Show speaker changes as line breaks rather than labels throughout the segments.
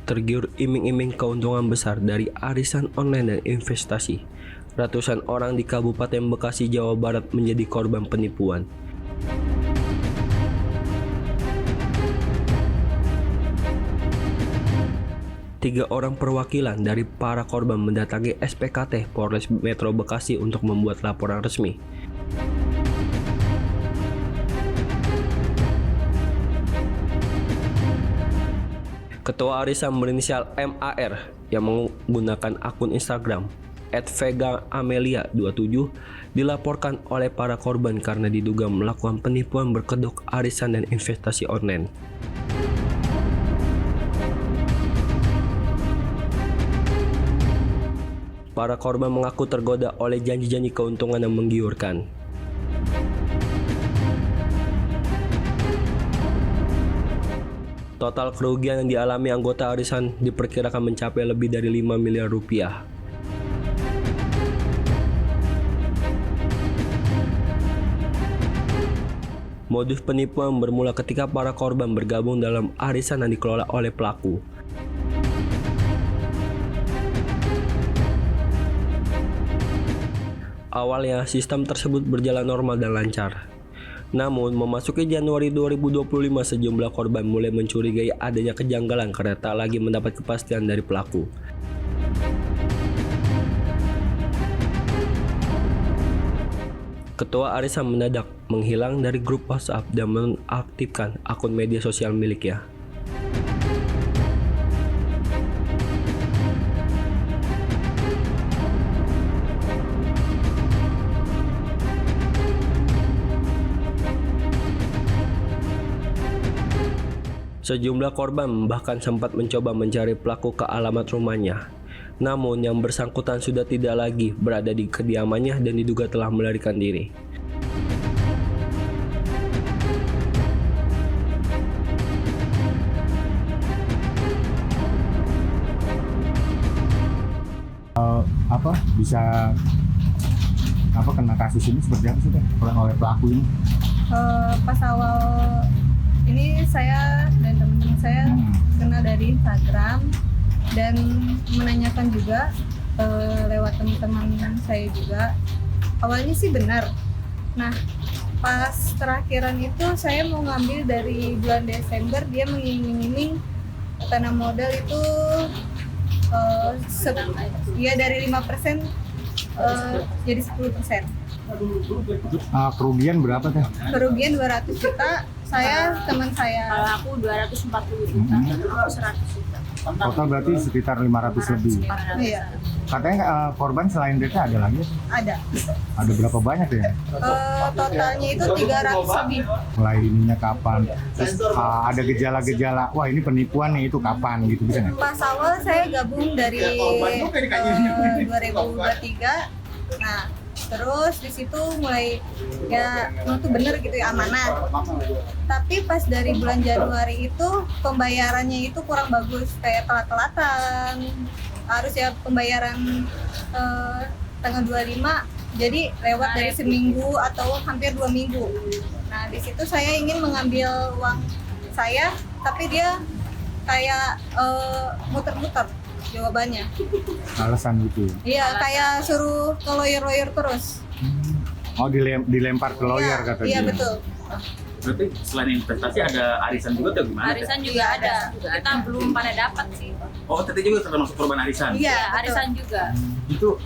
Tergiur iming-iming keuntungan besar dari arisan online dan investasi, ratusan orang di Kabupaten Bekasi, Jawa Barat menjadi korban penipuan. Tiga orang perwakilan dari para korban mendatangi SPKT Polres Metro Bekasi untuk membuat laporan resmi. Ketua arisan berinisial MAR yang menggunakan akun Instagram @vegaamelia27 dilaporkan oleh para korban karena diduga melakukan penipuan berkedok arisan dan investasi online. Para korban mengaku tergoda oleh janji-janji keuntungan yang menggiurkan. Total kerugian yang dialami anggota arisan diperkirakan mencapai lebih dari 5 miliar rupiah. Modus penipuan bermula ketika para korban bergabung dalam arisan yang dikelola oleh pelaku. Awalnya sistem tersebut berjalan normal dan lancar. Namun, memasuki Januari 2025 sejumlah korban mulai mencurigai adanya kejanggalan karena tak lagi mendapat kepastian dari pelaku. Ketua arisan mendadak menghilang dari grup WhatsApp dan menonaktifkan akun media sosial miliknya. Sejumlah korban bahkan sempat mencoba mencari pelaku ke alamat rumahnya. Namun yang bersangkutan sudah tidak lagi berada di kediamannya dan diduga telah melarikan diri.
Bisa kena kasus ini seperti apa sih oleh pelaku ini?
Pas awal ini saya dan teman-teman saya kenal dari Instagram dan menanyakan juga lewat teman-teman saya juga. Awalnya sih benar. Nah, pas terakhiran itu saya mau ngambil dari bulan Desember, dia mengiming-iming tanam modal itu dari 5% jadi 10%.
Kerugian berapa teh?
Kerugian 200 juta. Teman saya.
Kalau aku 240 juta, kalau 100 juta.
Total berarti sekitar 500 lebih.
Iya.
Katanya korban selain Deta ada lagi?
Ada.
Ada berapa banyak ya?
Totalnya itu 300 lebih.
Mulai ininya kapan? Terus ada gejala-gejala, wah ini penipuan nih, itu kapan gitu bisa nggak?
Pas awal saya gabung dari 2023. Nah, terus di situ mulai itu bener gitu ya, amanah. Tapi pas dari bulan Januari itu pembayarannya itu kurang bagus, kayak telat-telatan. Harus ya pembayaran tanggal 25, jadi lewat dari seminggu atau hampir 2 minggu. Nah, di situ saya ingin mengambil uang saya, tapi dia kayak muter-muter jawabannya.
Alasan gitu?
Iya, kayak suruh ke lawyer terus.
Oh, dilempar ke lawyer
ya,
katanya?
Iya, betul.
Berarti selain investasi ada arisan juga atau gimana?
Arisan juga ada. Kita belum pada dapat sih.
Oh, Tete juga termasuk korban arisan?
Iya,
Arisan juga.
Itu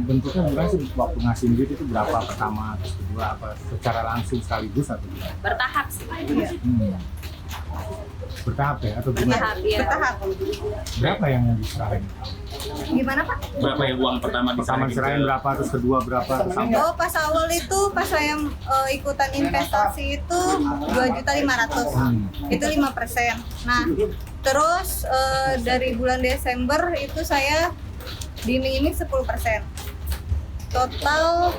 bentuknya bukan sih, waktu ngasih duit itu berapa pertama, terus kedua, apa secara langsung sekaligus atau gimana?
Bertahap sih.
Bertahap ya atau gimana?
Bertahap, ya.
Bertahap.
Berapa yang diserahin?
Gimana, Pak?
Berapa yang uang pertama
Diserahin berapa, terus kedua berapa, terus sampai?
Oh, pas awal itu pas saya ikutan investasi itu 2.500.000. Itu 5%. Nah, terus dari bulan Desember itu saya diiming-iming 10%. Total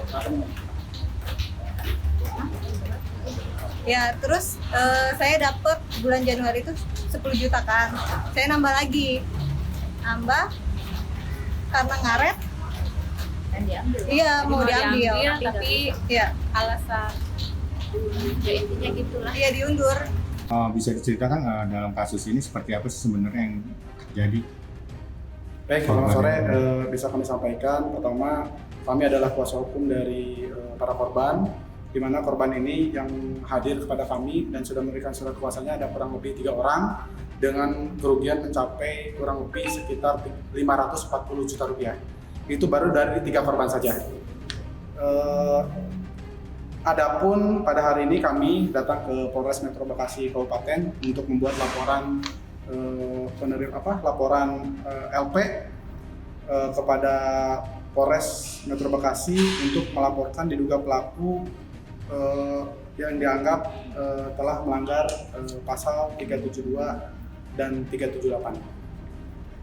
ya, terus saya dapat bulan Januari itu 10 juta kan. Saya nambah lagi. Karena ngaret.
Dan diambil.
Iya, mau diambil.
Tapi
Iya,
alasan ya intinya gitulah.
iya diundur.
Bisa diceritakan dalam kasus ini seperti apa sih sebenarnya yang terjadi?
Baik, selamat sore. Bisa kami sampaikan, pertama kami adalah kuasa hukum dari para korban, di mana korban ini yang hadir kepada kami dan sudah memberikan surat kuasanya ada kurang lebih 3 orang dengan kerugian mencapai kurang lebih sekitar 540 juta rupiah. Itu baru dari 3 korban saja. Adapun pada hari ini kami datang ke Polres Metro Bekasi Kabupaten untuk membuat laporan LP kepada Polres Metro Bekasi untuk melaporkan diduga pelaku yang dianggap telah melanggar pasal 372 dan 378.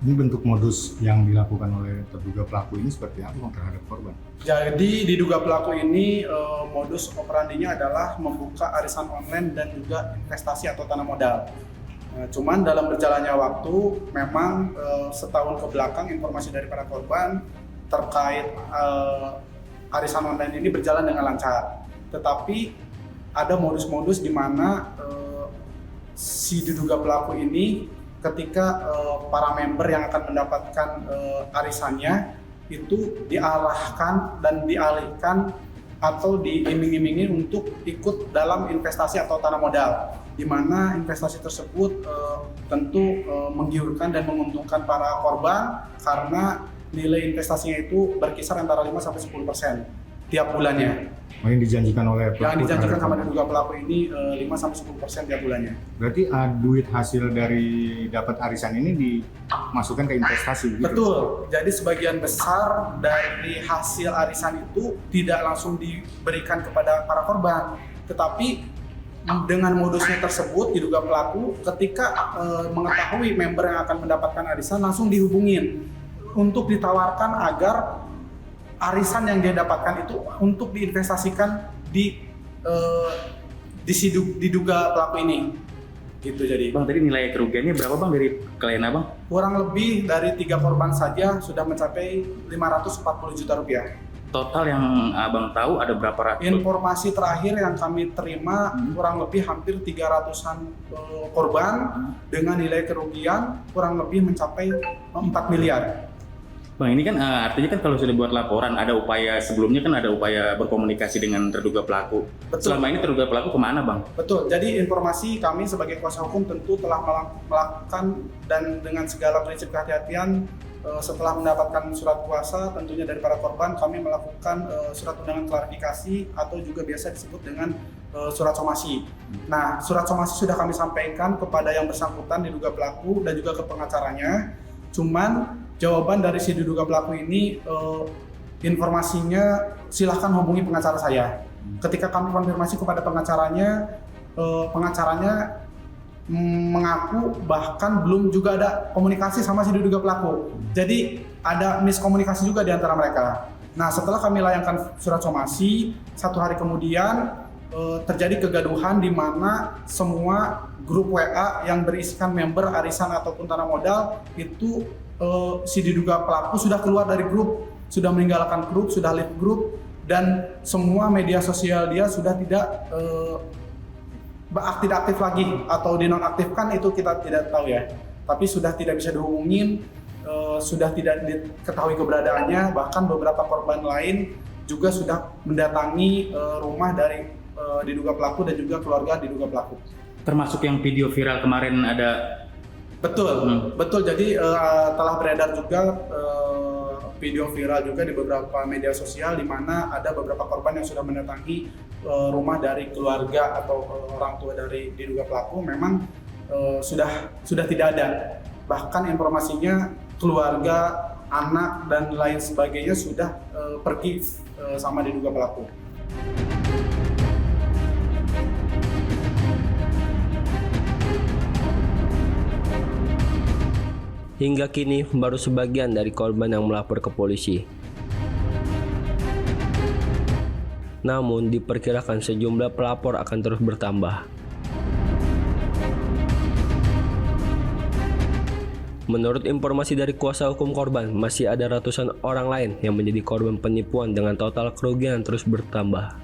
Ini bentuk modus yang dilakukan oleh terduga pelaku ini seperti apa terhadap korban?
Jadi diduga pelaku ini modus operandinya adalah membuka arisan online dan juga investasi atau tanah modal. Cuman dalam berjalannya waktu memang setahun ke belakang informasi dari para korban terkait arisan online ini berjalan dengan lancar. Tetapi ada modus-modus di mana si diduga pelaku ini ketika para member yang akan mendapatkan arisannya itu diarahkan dan dialihkan atau diiming-imingi untuk ikut dalam investasi atau tanah modal, di mana investasi tersebut tentu menggiurkan dan menguntungkan para korban karena nilai investasinya itu berkisar antara 5-10% tiap bulannya.
Yang dijanjikan oleh pelaku?
Yang dijanjikan sama diduga pelaku ini 5-10% tiap bulannya.
Berarti duit hasil dari dapat arisan ini dimasukkan ke investasi gitu?
Betul, jadi sebagian besar dari hasil arisan itu tidak langsung diberikan kepada para korban, tetapi dengan modusnya tersebut diduga pelaku ketika mengetahui member yang akan mendapatkan arisan langsung dihubungin untuk ditawarkan agar arisan yang dia dapatkan itu untuk diinvestasikan di diduga pelaku ini. Gitu jadi.
Bang, tadi nilai kerugiannya berapa Bang dari klien Abang?
Kurang lebih dari 3 korban saja sudah mencapai 540 juta rupiah.
Total yang Abang tahu ada berapa ratus?
Informasi terakhir yang kami terima kurang lebih hampir 300-an korban dengan nilai kerugian kurang lebih mencapai 4 miliar.
Bang, ini kan artinya kan kalau sudah buat laporan ada upaya sebelumnya kan ada upaya berkomunikasi dengan terduga pelaku.
Betul.
Selama ini terduga pelaku kemana Bang?
Betul, jadi informasi kami sebagai kuasa hukum tentu telah melakukan dan dengan segala prinsip kehati-hatian setelah mendapatkan surat kuasa tentunya dari para korban kami melakukan surat undangan klarifikasi atau juga biasa disebut dengan surat somasi. Nah, surat somasi sudah kami sampaikan kepada yang bersangkutan diduga pelaku dan juga ke pengacaranya. Cuman jawaban dari si diduga pelaku ini informasinya silahkan hubungi pengacara saya. Ketika kami konfirmasi kepada pengacaranya, pengacaranya mengaku bahkan belum juga ada komunikasi sama si diduga pelaku. Jadi ada miskomunikasi juga di antara mereka. Nah, setelah kami layangkan surat somasi, 1 hari kemudian terjadi kegaduhan di mana semua grup WA yang berisikan member arisan ataupun tanah modal itu si diduga pelaku sudah keluar dari grup, sudah meninggalkan grup, sudah leave grup, dan semua media sosial dia sudah tidak aktif lagi atau dinonaktifkan, itu kita tidak tahu ya. Tapi sudah tidak bisa dihubungin, sudah tidak diketahui keberadaannya, bahkan beberapa korban lain juga sudah mendatangi rumah dari diduga pelaku dan juga keluarga diduga pelaku.
Termasuk yang video viral kemarin ada.
Betul, betul. Jadi telah beredar juga video viral juga di beberapa media sosial di mana ada beberapa korban yang sudah mendatangi rumah dari keluarga atau orang tua dari diduga pelaku. Memang sudah tidak ada. Bahkan informasinya keluarga, anak dan lain sebagainya sudah pergi sama diduga pelaku.
Hingga kini baru sebagian dari korban yang melapor ke polisi. Namun diperkirakan sejumlah pelapor akan terus bertambah. Menurut informasi dari kuasa hukum korban, masih ada ratusan orang lain yang menjadi korban penipuan dengan total kerugian terus bertambah.